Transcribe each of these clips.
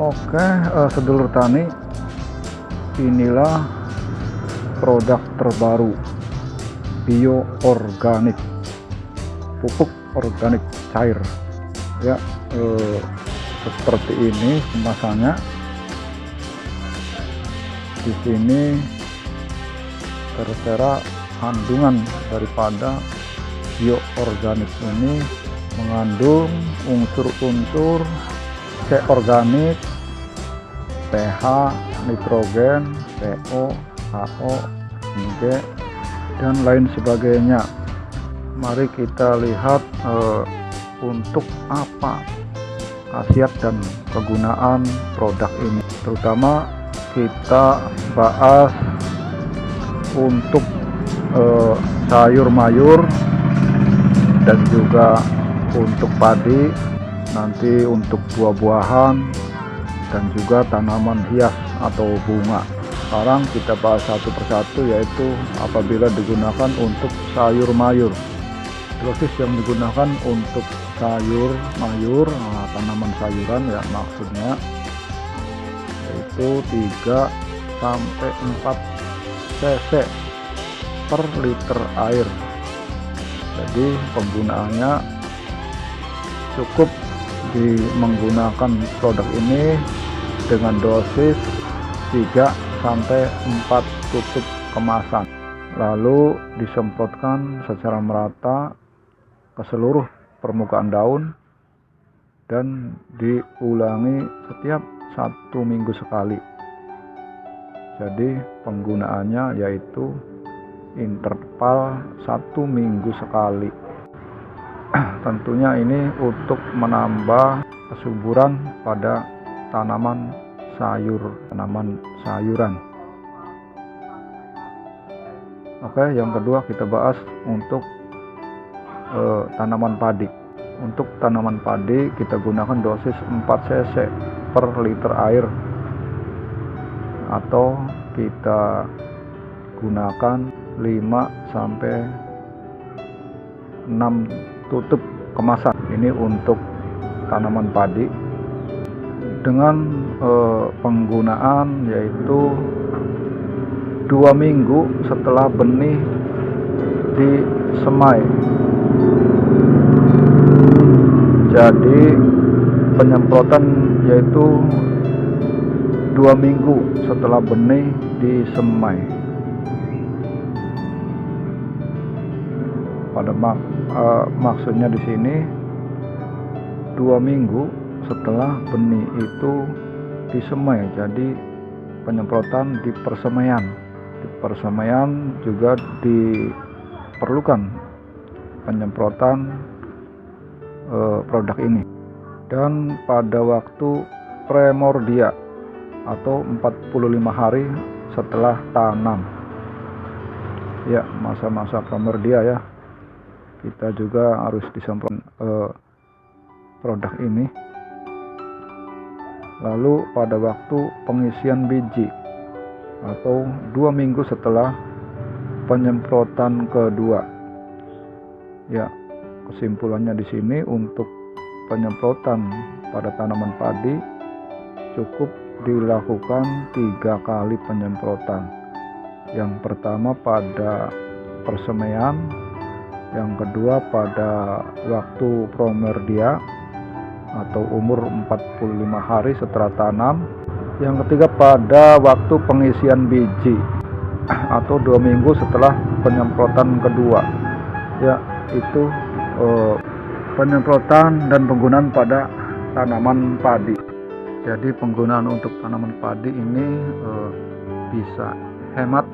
Oke, sedulur tani, inilah produk terbaru bioorganik, pupuk organik cair ya. Seperti ini kemasannya. Di sini tertera kandungan daripada bioorganik ini mengandung unsur-unsur C organik, pH, nitrogen, PO, HO, Mg, dan lain sebagainya. Mari kita lihat untuk apa khasiat dan kegunaan produk ini. Terutama kita bahas untuk sayur mayur dan juga untuk padi, nanti untuk buah-buahan dan juga tanaman hias atau bunga. Sekarang kita bahas satu persatu, yaitu apabila digunakan untuk sayur mayur. Dosis yang digunakan untuk sayur mayur, tanaman sayuran ya maksudnya, yaitu 3 sampai 4 cc per liter air. Jadi penggunaannya cukup menggunakan produk ini dengan dosis 3 sampai 4 tutup kemasan, lalu disemprotkan secara merata ke seluruh permukaan daun dan diulangi setiap 1 minggu sekali. Jadi penggunaannya yaitu interval 1 minggu sekali. Tentunya ini untuk menambah kesuburan pada tanaman sayuran. Oke, yang kedua kita bahas untuk tanaman padi. Untuk tanaman padi kita gunakan dosis 4 cc per liter air, atau kita gunakan 5 sampai 6 tutup kemasan. Ini untuk tanaman padi dengan penggunaan yaitu 2 minggu setelah benih disemai. Jadi penyemprotan yaitu 2 minggu setelah benih disemai. Pada maksudnya di sini 2 minggu setelah benih itu disemai. Jadi penyemprotan di persemaian. Di persemaian juga diperlukan penyemprotan produk ini. Dan pada waktu primordia atau 45 hari setelah tanam. Ya, masa-masa primordia ya. Kita juga harus disemprot produk ini. Lalu pada waktu pengisian biji atau 2 minggu setelah penyemprotan kedua. Ya, kesimpulannya di sini untuk penyemprotan pada tanaman padi cukup dilakukan 3 kali penyemprotan. Yang pertama pada persemaian, yang kedua pada waktu primordia atau umur 45 hari setelah tanam, yang ketiga pada waktu pengisian biji atau 2 minggu setelah penyemprotan kedua. Ya, itu penyemprotan dan penggunaan pada tanaman padi. Jadi penggunaan untuk tanaman padi ini bisa hemat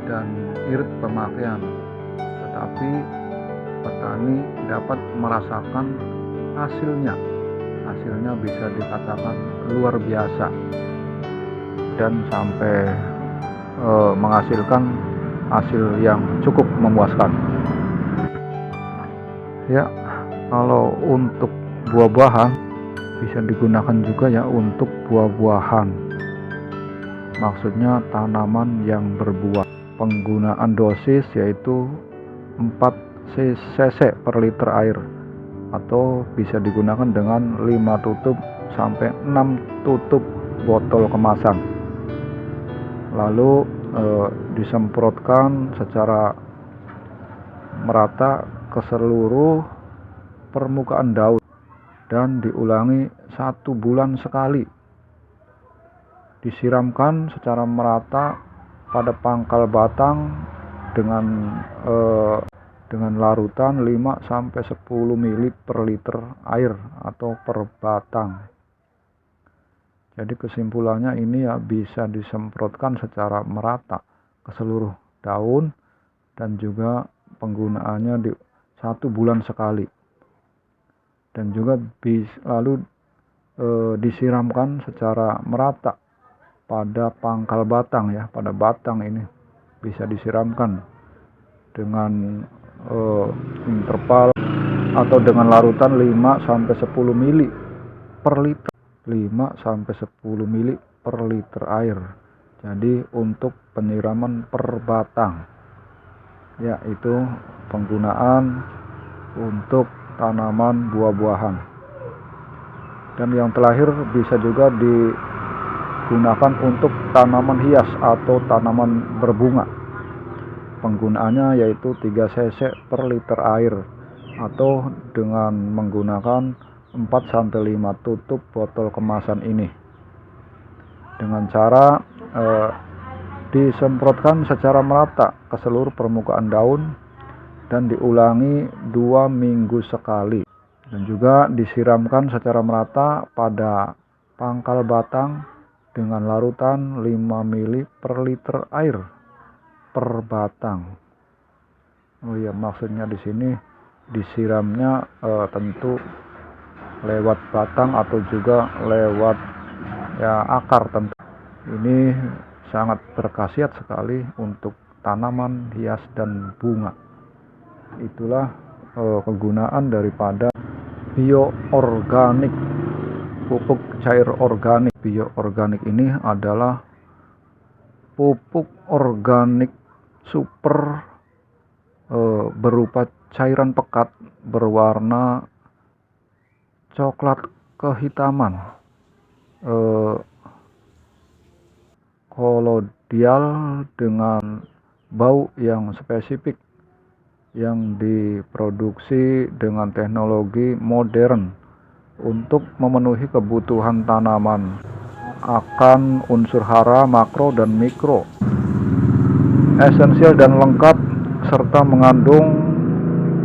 dan irit pemakaian, tetapi petani dapat merasakan hasilnya bisa dikatakan luar biasa dan sampai menghasilkan hasil yang cukup memuaskan. Ya, kalau untuk buah-buahan bisa digunakan juga ya untuk buah-buahan. Maksudnya tanaman yang berbuah. Penggunaan dosis yaitu 4 cc per liter air, atau bisa digunakan dengan 5 tutup sampai 6 tutup botol kemasan. Lalu disemprotkan secara merata ke seluruh permukaan daun dan diulangi 1 bulan sekali. Disiramkan secara merata pada pangkal batang dengan larutan 5-10 ml per liter air atau per batang. Jadi kesimpulannya ini ya bisa disemprotkan secara merata ke seluruh daun dan juga penggunaannya di 1 bulan sekali. Dan juga lalu disiramkan secara merata pada pangkal batang ya, pada batang ini bisa disiramkan dengan interval atau dengan larutan 5-10 ml per liter. 5-10 ml per liter air. Jadi untuk penyiraman per batang, yaitu penggunaan untuk tanaman buah-buahan. Dan yang terakhir bisa juga digunakan untuk tanaman hias atau tanaman berbunga. Penggunaannya yaitu 3 cc per liter air atau dengan menggunakan 4-5 tutup botol kemasan ini, dengan cara disemprotkan secara merata ke seluruh permukaan daun dan diulangi 2 minggu sekali, dan juga disiramkan secara merata pada pangkal batang dengan larutan 5 ml per liter air per batang. Oh iya, maksudnya di sini disiramnya tentu lewat batang atau juga lewat ya akar tentu. Ini sangat berkhasiat sekali untuk tanaman hias dan bunga. Itulah kegunaan daripada bioorganik, pupuk cair organik. Bioorganik ini adalah pupuk organik super berupa cairan pekat berwarna coklat kehitaman, kolodial dengan bau yang spesifik, yang diproduksi dengan teknologi modern untuk memenuhi kebutuhan tanaman akan unsur hara makro dan mikro, esensial dan lengkap, serta mengandung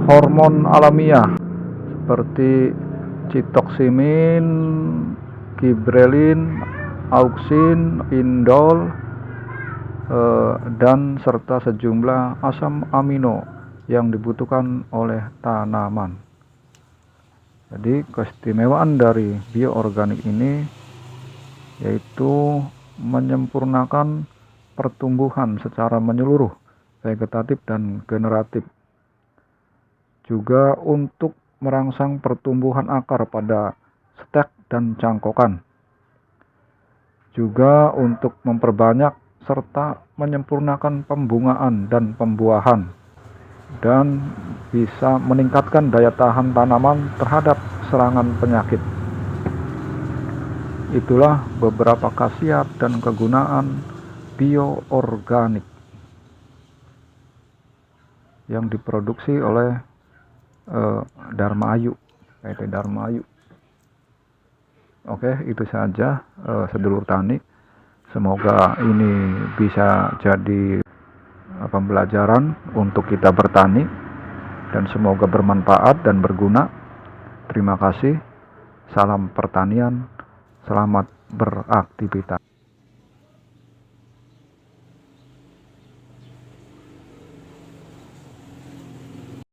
hormon alamiah seperti citoksimin, gibrelin, auksin, indol, dan serta sejumlah asam amino yang dibutuhkan oleh tanaman. Jadi keistimewaan dari bioorganik ini yaitu menyempurnakan pertumbuhan secara menyeluruh, vegetatif dan generatif. Juga untuk merangsang pertumbuhan akar pada stek dan cangkokan. Juga untuk memperbanyak serta menyempurnakan pembungaan dan pembuahan, dan bisa meningkatkan daya tahan tanaman terhadap serangan penyakit. Itulah beberapa khasiat dan kegunaan bioorganik yang diproduksi oleh Dharma Ayu, PT Dharma Ayu. Oke, itu saja sedulur tani. Semoga ini bisa jadi pembelajaran untuk kita bertani dan semoga bermanfaat dan berguna. Terima kasih. Salam pertanian. Selamat beraktivitas.